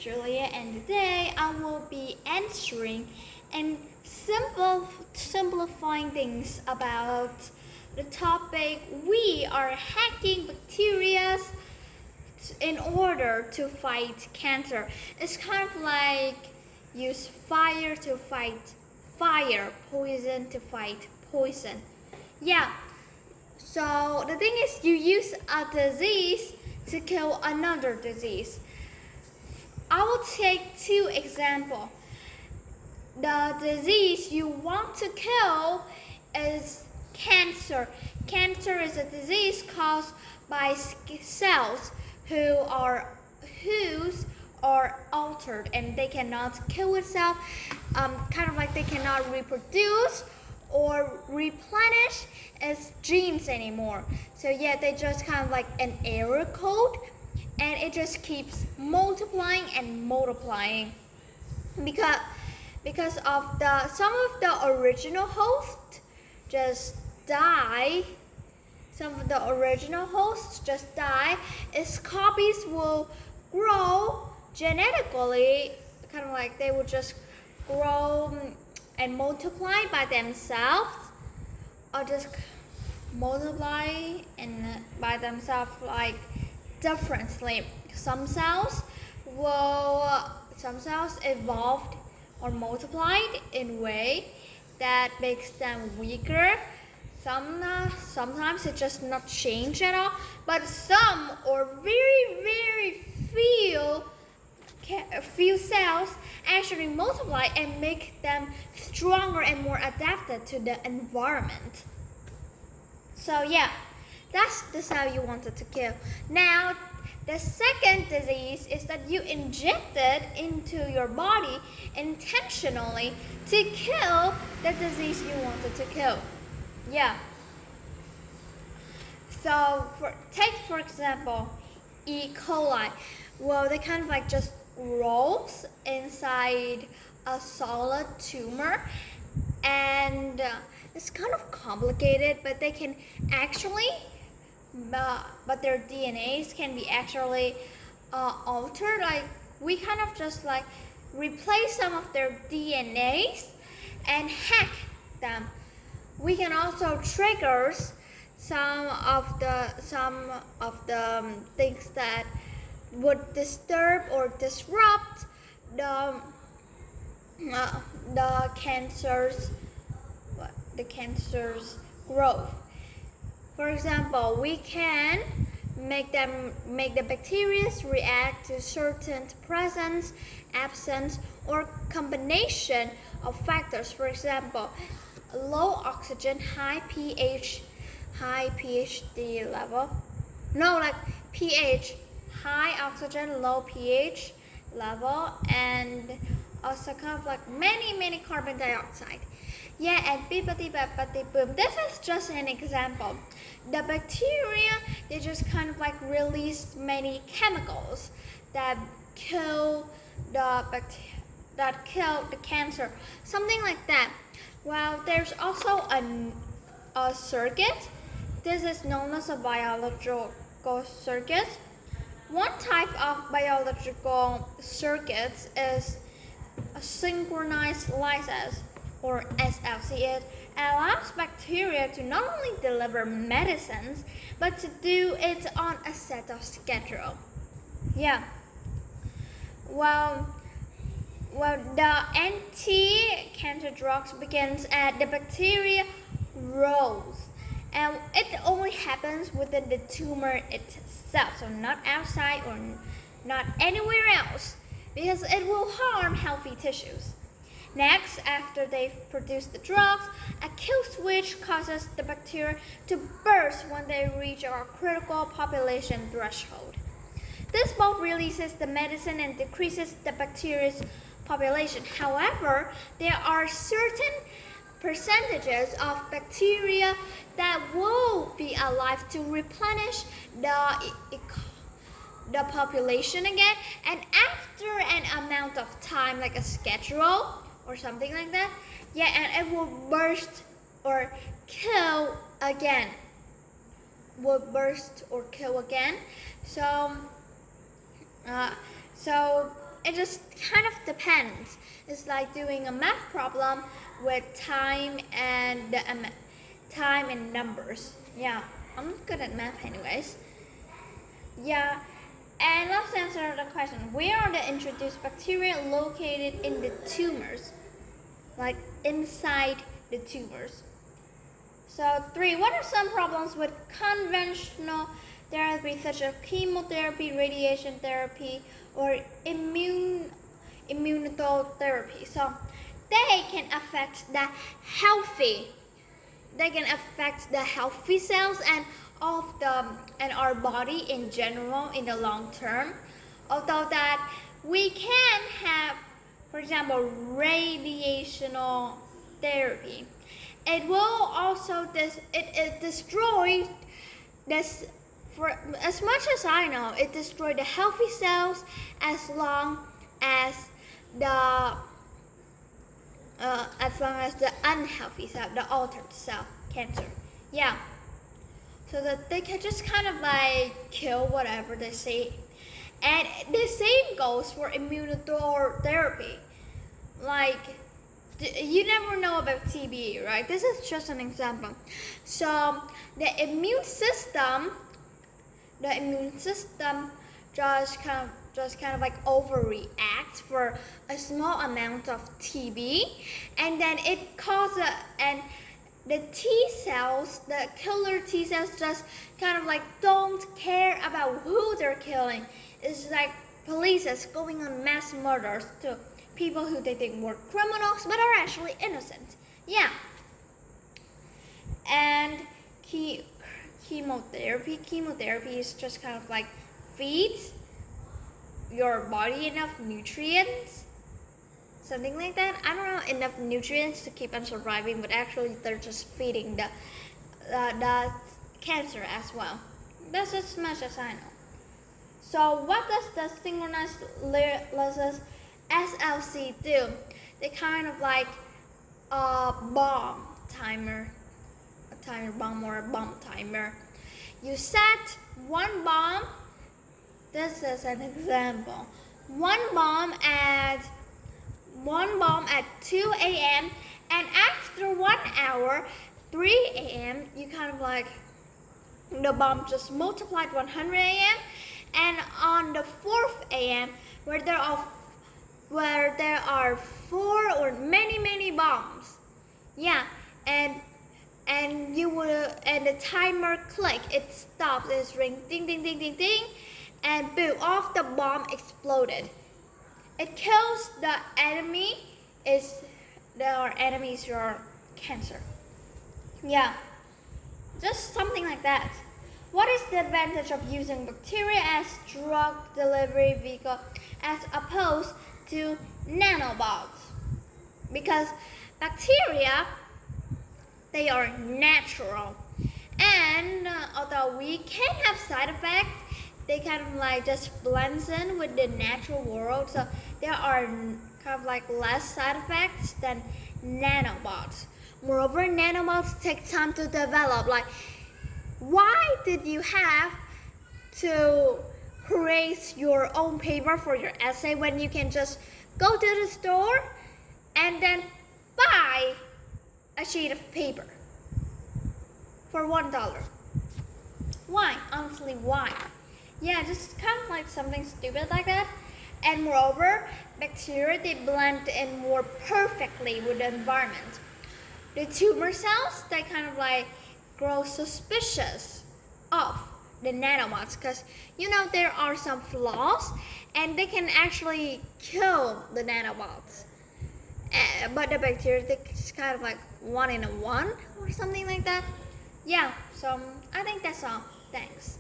Julia, and today I will be answering and simplifying things about the topic we are hacking bacteria in order to fight cancer. It's kind of like use fire to fight fire, poison to fight poison. Yeah. So the thing is, you use a disease to kill another disease. I will take two examples. The disease you want to kill is cancer. Cancer is a disease caused by cells whose are altered and they cannot kill itself. Kind of like they cannot reproduce or replenish its genes anymore. So yeah, they just kind of like an error code, and it just keeps multiplying and multiplying because of some of the original hosts just die. Some of the original hosts just die. Its copies will grow genetically, kind of like they will just grow and multiply by themselves, or just multiply and by themselves like differently. Some cells evolved or multiplied in a way that makes them weaker. Sometimes it just not change at all, but some or very few cells actually multiply and make them stronger and more adapted to the environment. So yeah, that's the cell you wanted to kill. Now, the second disease is that you injected into your body intentionally to kill the disease you wanted to kill. Yeah. So take for example E. coli. Well, they kind of like just rolls inside a solid tumor, and it's kind of complicated, but they can actually but their DNAs can be actually altered. Like we kind of just like replace some of their DNAs and hack them. We can also trigger some of the things that would disturb or disrupt the cancer's growth. For example, we can make the bacteria react to certain presence, absence, or combination of factors. For example, low oxygen, high pH level. No, like pH, high oxygen, low pH level, and also kind of like many carbon dioxide. Yeah, and boom. This is just an example. The bacteria, they just kind of like release many chemicals that kill the cancer, something like that. Well, there's also a circuit. This is known as a biological circuit. One type of biological circuits is a synchronized lysis, or SLC. It allows bacteria to not only deliver medicines, but to do it on a set of schedule. Yeah. Well, the anti-cancer drugs begins at the bacteria rows, and it only happens within the tumor itself, so not outside or not anywhere else, because it will harm healthy tissues. Next, after they've produced the drugs, a kill switch causes the bacteria to burst when they reach a critical population threshold. This both releases the medicine and decreases the bacteria's population. However, there are certain percentages of bacteria that will be alive to replenish the population again, and after an amount of time, like a schedule or something like that, yeah, and it will burst or kill again. So it just kind of depends. It's like doing a math problem with time and time and numbers. Yeah, I'm good at math anyways. Yeah, and let's answer the question. Where are the introduced bacteria located in the tumors? Like inside the tumors. So 3, what are some problems with conventional therapy such as chemotherapy, radiation therapy, or immunotherapy? So they can affect the healthy cells and our body in general in the long term. Although that we can have, for example, radiational therapy. It will also destroy this. For as much as I know, it destroys the healthy cells as long as the unhealthy cell, the altered cell, cancer. Yeah. So that they can just kind of like kill whatever they say. And the same goes for immunotherapy. Like, you never know about TB, right? This is just an example. So the immune system just kind of like overreacts for a small amount of TB, and then it causes and the T cells, the killer T cells, just kind of like don't care about who they're killing. It's like police is going on mass murders to people who they think were criminals but are actually innocent. Yeah. And chemotherapy is just kind of like feeds your body enough nutrients, something like that. I don't know, enough nutrients to keep on surviving, but actually they're just feeding the cancer as well. That's as much as I know. So what does the synchronous lysis SLC do? They kind of like a bomb timer, a timer bomb or a bomb timer. You set one bomb. This is an example. One bomb at 2 a.m. and after 1 hour, 3 a.m. you kind of like the bomb just multiplied 100 a.m. and on the 4th a.m. where there are 4 or many bombs. Yeah, and the timer click, it stops, it's ring ding ding ding ding ding, and boom, off the bomb exploded. It kills the enemy. Our enemy is your cancer. Yeah, just something like that. What is the advantage of using bacteria as drug delivery vehicle as opposed to nanobots? Because bacteria, they are natural, and although we can have side effects, they kind of like just blends in with the natural world, so there are kind of like less side effects than nanobots. Moreover, nanobots take time to develop. Like, why did you have to create your own paper for your essay when you can just go to the store and then buy a sheet of paper for $1? Why? Honestly, why? Yeah, just kind of like something stupid like that. And moreover, bacteria, they blend in more perfectly with the environment. The tumor cells, they kind of like grow suspicious of the nanobots because there are some flaws and they can actually kill the nanobots. But the bacteria, they just kind of like 1 in a 1 or something like that. Yeah, so I think that's all. Thanks.